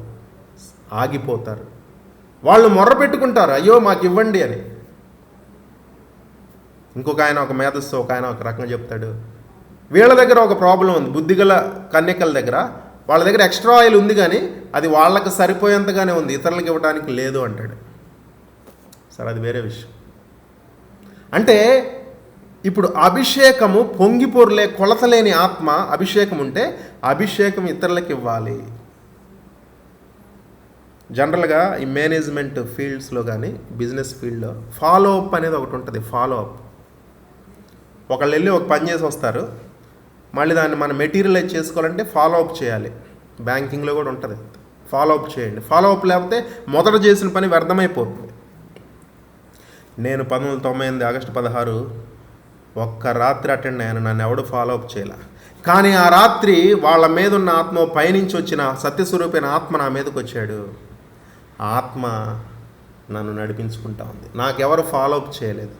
ఆగిపోతారు, వాళ్ళు మొర్ర పెట్టుకుంటారు, అయ్యో మాకు ఇవ్వండి అని. ఇంకొక ఆయన, ఒక మేధస్సు, ఒక ఆయన ఒక రకంగా చెప్తాడు, వీళ్ళ దగ్గర ఒక ప్రాబ్లం ఉంది, బుద్ధిగల కన్యకల దగ్గర. వాళ్ళ దగ్గర ఎక్స్ట్రా ఆయిల్ ఉంది కానీ అది వాళ్ళకి సరిపోయేంతగానే ఉంది, ఇతరులకు ఇవ్వడానికి లేదు అంటాడు. సరే, అది వేరే విషయం. అంటే ఇప్పుడు అభిషేకము పొంగిపొర్లే, కొలతలేని ఆత్మ అభిషేకం ఉంటే అభిషేకం ఇతరులకు ఇవ్వాలి. జనరల్గా ఈ మేనేజ్మెంట్ ఫీల్డ్స్లో కానీ బిజినెస్ ఫీల్డ్లో ఫాలో అప్ అనేది ఒకటి ఉంటుంది. ఫాలో అప్, ఒకళ్ళు వెళ్ళి ఒక పని చేసి వస్తారు, మళ్ళీ దాన్ని మనం మెటీరియలైజ్ చేసుకోవాలంటే ఫాలో అప్ చేయాలి. బ్యాంకింగ్లో కూడా ఉంటుంది, ఫాలో అప్ చేయండి. ఫాలో అప్ లేకపోతే మొదట చేసిన పని వ్యర్థమైపోతుంది. నేను 1998 ఆగస్టు 16 ఒక్క రాత్రి అటెండ్ అయ్యాను, నన్ను ఎవడు ఫాలో అప్ చేయలే. కానీ ఆ రాత్రి వాళ్ళ మీద ఉన్న ఆత్మ, పైనుంచి వచ్చిన సత్యస్వరూపైన ఆత్మ నా మీదకి వచ్చాడు. ఆ ఆత్మ నన్ను నడిపించుకుంటా ఉంది, నాకెవరు ఫాలో అప్ చేయలేదు.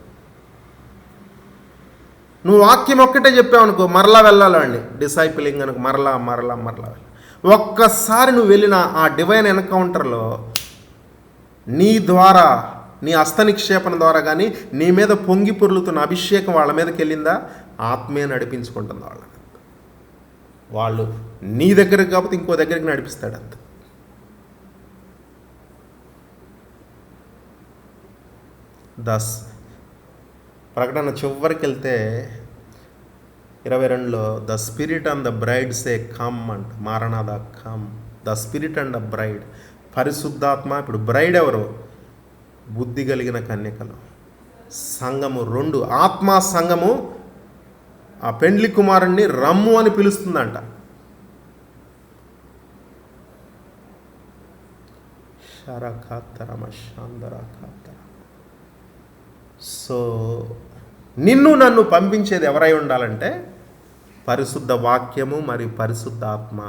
నువ్వు వాక్యం ఒక్కటే చెప్పావు అనుకో, మరలా వెళ్ళాలండి డిసైపులింగ్ అనుకో, మరలా వెళ్ళి ఒక్కసారి నువ్వు వెళ్ళిన ఆ డివైన్ ఎన్కౌంటర్లో నీ ద్వారా, నీ హస్తనిక్షేపణ ద్వారా కానీ నీ మీద పొంగి పొర్లుతున్న అభిషేకం వాళ్ళ మీదకి వెళ్ళిందా, ఆత్మే నడిపించుకుంటుంది వాళ్ళని. వాళ్ళు నీ దగ్గరికి కాకపోతే ఇంకో దగ్గరికి నడిపిస్తాడు. అంత ప్రకటన చివరికి వెళ్తే 22లో the spirit and the bride say come అంట, మారణాద come. The spirit and the bride, పరిశుద్ధాత్మ. ఇప్పుడు బ్రైడ్ ఎవరు? బుద్ధి కలిగిన కన్యకలు, సంఘము. 2 ఆత్మ సంఘము ఆ పెండ్లి కుమారుణ్ణి రమ్ము అని పిలుస్తుందంట. సో నిన్ను నన్ను పంపించేది ఎవరై ఉండాలంటే పరిశుద్ధ వాక్యము మరియు పరిశుద్ధ ఆత్మ.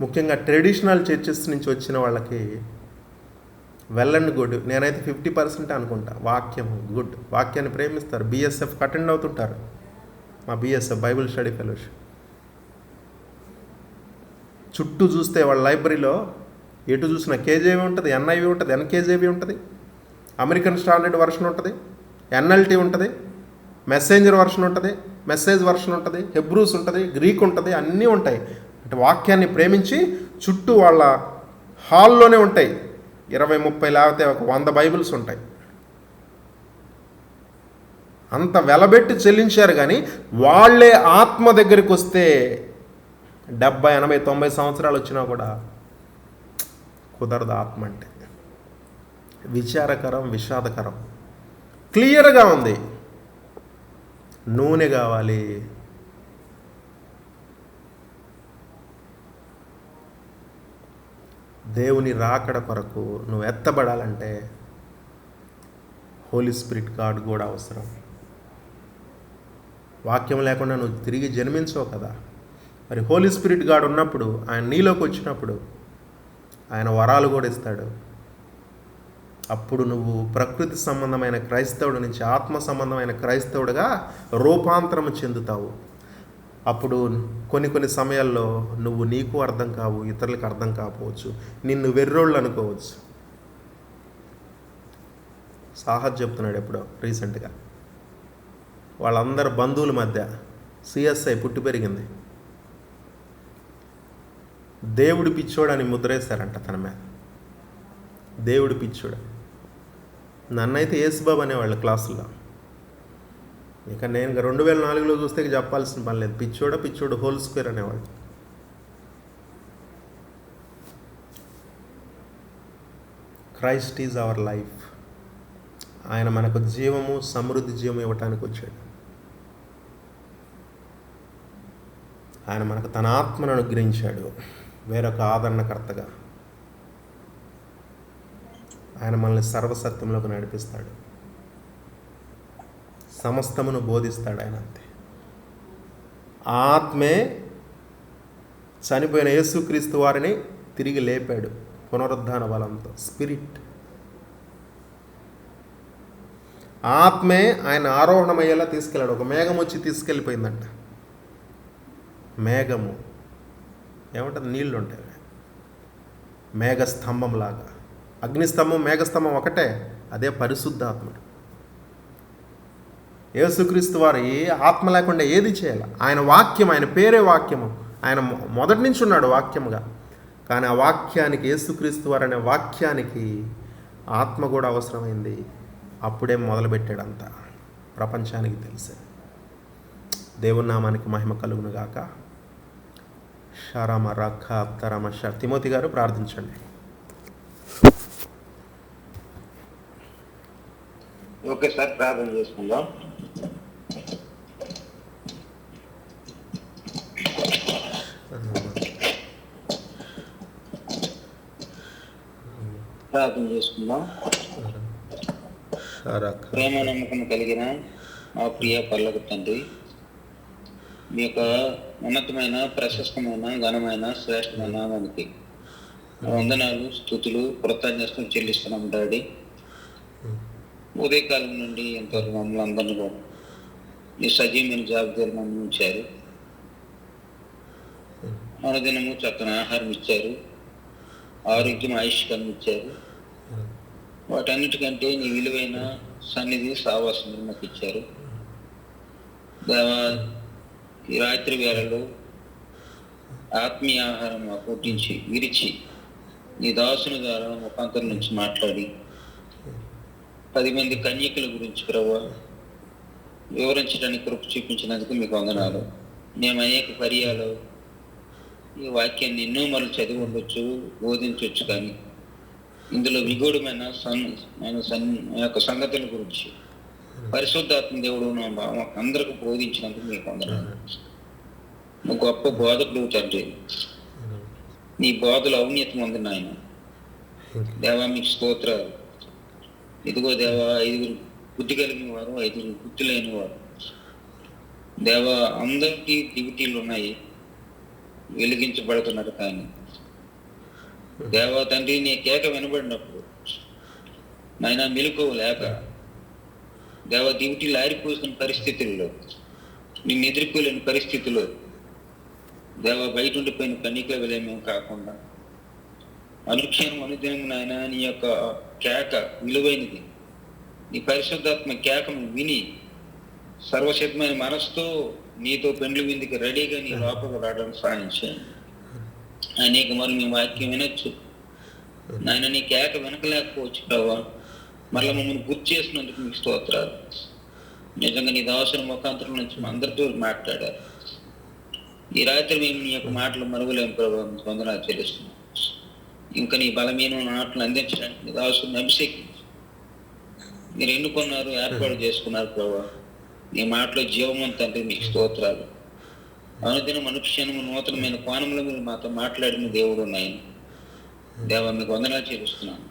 ముఖ్యంగా ట్రెడిషనల్ చర్చెస్ నుంచి వచ్చిన వాళ్ళకి వెల్ అండ్ గుడ్. నేనైతే 50% అనుకుంటా వాక్యము గుడ్, వాక్యాన్ని ప్రేమిస్తారు. బిఎస్ఎఫ్కి అటెండ్ అవుతుంటారు, మా బిఎస్ఎఫ్ బైబిల్ స్టడీ ఫెలోషిప్. చుట్టూ చూస్తే వాళ్ళ లైబ్రరీలో ఎటు చూసినా కేజేవి ఉంటుంది, ఎన్ఐవి ఉంటుంది, ఎన్కేజేవి ఉంటుంది, అమెరికన్ స్టాండర్డ్ వర్షన్ ఉంటుంది, ఎన్ఎల్టీ ఉంటుంది, మెసెంజర్ వర్షన్ ఉంటుంది, మెసేజ్ వర్షన్ ఉంటుంది, హెబ్రూస్ ఉంటుంది, గ్రీక్ ఉంటుంది, అన్నీ ఉంటాయి. అంటే వాక్యాన్ని ప్రేమించి చుట్టూ వాళ్ళ హాల్లోనే ఉంటాయి. 20-30 లేకపోతే ఒక 100 బైబిల్స్ ఉంటాయి. అంత వెలబెట్టి చెల్లించారు. కానీ వాళ్ళే ఆత్మ దగ్గరికి వస్తే 70, 80, 90 సంవత్సరాలు వచ్చినా కూడా కుదరదు. ఆత్మ అంటే విచారకరం, విషాదకరం. క్లియర్గా ఉంది, నూనె కావాలి. దేవుని రాకడ కొరకు నువ్వు ఎత్తబడాలంటే హోలీ స్పిరిట్ గాడ్ కూడా అవసరం. వాక్యం లేకుండా నువ్వు తిరిగి జన్మించవు కదా. మరి హోలీ స్పిరిట్ గాడ్ ఉన్నప్పుడు, ఆయన నీలోకి వచ్చినప్పుడు ఆయన వరాలు కూడా ఇస్తాడు. అప్పుడు నువ్వు ప్రకృతి సంబంధమైన క్రైస్తవుడి నుంచి ఆత్మ సంబంధమైన క్రైస్తవుడిగా రూపాంతరం చెందుతావు. అప్పుడు కొన్ని సమయాల్లో నువ్వు నీకు అర్థం కావు, ఇతరులకు అర్థం కాకపోవచ్చు, నిన్ను వెర్రోళ్ళు అనుకోవచ్చు. సాహజ్ చెప్తున్నాడు ఎప్పుడో రీసెంట్గా, వాళ్ళందరి బంధువుల మధ్య సిఎస్ఐ పుట్టి పెరిగింది. దేవుడి పిచ్చోడు అని ముద్రేశారంట తన మీద. దేవుడి పిచ్చోడు. నన్నైతే యేసుబాబు అనేవాళ్ళు క్లాసుల్లో. ఇక నేను 2004లో చూస్తే చెప్పాల్సిన పని లేదు. పిచ్చోడు హోల్ స్క్వేర్ అనేవాళ్ళు. Christ is our life. ఆయన మనకు జీవము, సమృద్ధి జీవం ఇవ్వటానికి వచ్చాడు. ఆయన మనకు తన ఆత్మను అనుగ్రహించాడు వేరొక ఆదరణకర్తగా. ఆయన మనల్ని సర్వసత్యంలోకి నడిపిస్తాడు, సమస్తమును బోధిస్తాడు ఆయన. అంతే. ఆత్మే చనిపోయిన యేసుక్రీస్తు వారిని తిరిగి లేపాడు పునరుద్ధాన బలంతో. స్పిరిట్, ఆత్మే ఆయన ఆరోహణమయ్యేలా తీసుకెళ్ళాడు. ఒక మేఘం వచ్చి తీసుకెళ్ళిపోయిందంట. మేఘము ఏమంటుంది, నీళ్ళు ఉంటాయి, మేఘస్తంభంలాగా. అగ్నిస్తంభం మేఘస్తంభం ఒకటే, అదే పరిశుద్ధాత్ముడు. యేసుక్రీస్తు వారు ఏ ఆత్మ లేకుండా ఏది చేయాలి? ఆయన వాక్యం, ఆయన పేరే వాక్యము. ఆయన మొదటి నుంచి ఉన్నాడు వాక్యముగా. కానీ ఆ వాక్యానికి, యేసుక్రీస్తు వారు అనే వాక్యానికి ఆత్మ కూడా అవసరమైంది. అప్పుడే మొదలుపెట్టాడంతా, ప్రపంచానికి తెలిసే. దేవుని నామానికి మహిమ కలుగును గాక. షరమ రఖ అప్తరమ ష. తిమోతి గారు ప్రార్థించండి. ఓకే సార్, ప్రార్థన చేసుకుందాం. ప్రార్థన చేసుకుందాం. ప్రేమ నమ్మకం కలిగిన మా ప్రియ పర్లోక తండ్రి, మీ యొక్క ఉన్నతమైన, ప్రశస్తమైన, ఘనమైన, శ్రేష్టమైన నామానికి వందనాలు, స్తుతులు, కృతజ్ఞతలు చెల్లిస్తున్నాం డాడీ. ఉదయకాలం నుండి ఎంతవరకు మమ్మల్ని అందరినీ కూడా మీ సజీవమైన జాబితాలు మమ్మల్ని ఉంచారు. అనుదినము చక్కని ఆహారం ఇచ్చారు, ఆరోగ్యం, ఆయుష్కాలం ఇచ్చారు. వాటన్నిటికంటే నీ విలువైన సన్నిధి, సావాసం మాకు ఇచ్చారు. దేవా, ఈ రాత్రి వేళలో ఆత్మీయ ఆహారం మాకు పుట్టించి విరిచి నీ దాసుని ద్వారా ముఖాంతరం నుంచి మాట్లాడి 10 మంది కన్యకుల గురించి ప్రభు వివరించడానికి కృప చూపించినందుకు మీకు వందనాలు. మేము అనేక పర్యాలు ఈ వాక్యాన్ని ఎన్నో మరలు చదివి ఉండొచ్చు, బోధించవచ్చు, కానీ ఇందులో విగూఢమైన యొక్క సంగతుల గురించి పరిశుద్ధాత్మ దేవుడు మాకు అందరికి బోధించినందుకు మీకు వందనాలు. గొప్ప బోధకుడు తండ్రి, నీ బోధలు అవినీతం ఉంది నాయన. దేవా, మీకు స్తోత్రాలు. ఇదిగో దేవా, 5 బుద్ధి కలిగిన వారు, 5 బుద్ధి లేని వారు. దేవా, అందరికీ డ్యూటీలు ఉన్నాయి, వెలిగించబడుతున్నారు. కానీ దేవా తండ్రి, నీ కేక వినబడినప్పుడు నాయన మెలకువ లేక దేవ డ్యూటీలు ఆరిపోతున్న పరిస్థితుల్లో, నిన్ను ఎదుర్కోలేని పరిస్థితుల్లో దేవ బయట ఉండిపోయిన కన్యకల విలయమేం కాకుండా అనుక్షణం, అనుదినం నాయన నీ యొక్క కేక విలువైనది. నీ పరిశుద్ధాత్మ కేకను విని సర్వసిద్ధమైన మనసుతో నీతో పెండ్లి విందుకి రెడీగా నీ లోపల రావడానికి సాయం చేయండి. అనేక మరి మీ వాక్యం వినొచ్చు నాయన, నీ కేక వెనకలేకపోవచ్చు ప్రభావ. మళ్ళీ మమ్మల్ని గుర్తు చేసినందుకు మీకు స్తోత్రాలు. నిజంగా నీ దాసుని ముఖాంతరం నుంచి మా అందరితో మాట్లాడారు. ఈ రాత్రి మేము నీ యొక్క మాటలు మరుగులేము ప్రభావం, వందనాలు చెల్లిస్తున్నాం. ఇంకా నీ బలమైన మాటలు అందించడానికి నీ దాసుని అభిషేకించి మీరు ఎన్నుకున్నారు, ఏర్పాటు చేసుకున్నారు ప్రభావ. నీ మాటలో జీవమని తండ్రి మీకు స్తోత్రాలు. అనుదినం, అనుక్షణము నూతనమైన కోణంలో మీరు మాతో మాట్లాడిన దేవుడు నాయన. దేవ, మీకు వందనాలు చెల్లిస్తున్నాను.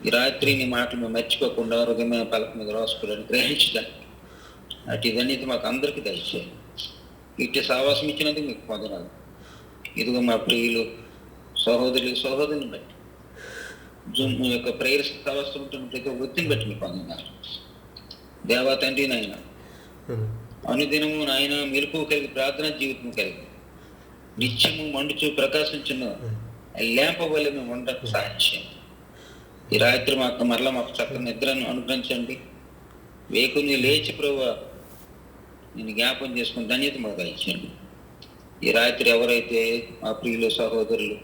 ఈ రాత్రి నీ మాటలు మేము మర్చిపోకుండా హృదయమైన పలక మీద రాసుకోవడానికి, గ్రహించడానికి అటు ఇదన్నీ మాకు అందరికీ దయచేయండి. ఇట్టి సావాసం ఇచ్చినందుకు మీకు వందనాలు. ఇదిగో మా ప్రియులు సహోదరుని బట్టి, జూమ్ యొక్క ప్రేయర్ సావాసం ఉంటున్న ప్రతి వృత్తిని బట్టి మీకు వందనాలు. దేవా తండ్రి నాయన, అనుదినము నాయన మెలుపు కలిగి, ప్రార్థనా జీవితం కలిగి, నిత్యము మండుచు ప్రకాశించిన లేంప వల్ల మేము ఉండడానికి సాధ్యం. ఈ రాత్రి మాకు చక్కని నిద్రను అనుగ్రహించండి. వేకుని లేచి ప్రభువా నేను జ్ఞాపం చేసుకుని ధన్యత మాకు ఇచ్చండి. ఈ రాత్రి ఎవరైతే మా ప్రియులు, సహోదరులు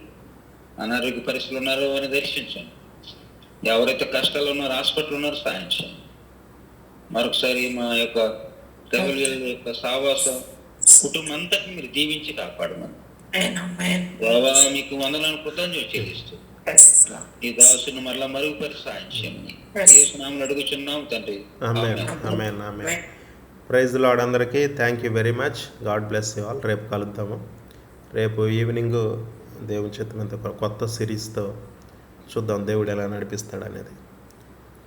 అనారోగ్య పరిస్థితులు ఉన్నారో వారిని దర్శించండి. ఎవరైతే కష్టాలు ఉన్నారో, హాస్పిటల్ ఉన్నారో సాయం చేయండి. మరొకసారి మా యొక్క యొక్క సావాసం కుటుంబం అంతటి మీరు దీవించి కాపాడమని మీకు వందనాలు కృతజ్ఞతలు చెల్లిస్తూ ఈ దాసుని మరలా మరుగుపరిచి సాయం చేయమని యేసు నామములో అడుగుచున్నాం తండ్రి. Praise lord. అందరికీ thank you very much. God bless you all. రేపు కలుద్దాము. రేపు ఈవినింగ్ దేవుని చిత్తమంత కొత్త సిరీస్తో చూద్దాం దేవుడు ఎలా నడిపిస్తాడు అనేది.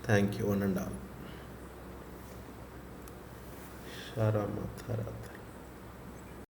Thank you one and all. శరమ తర్వాత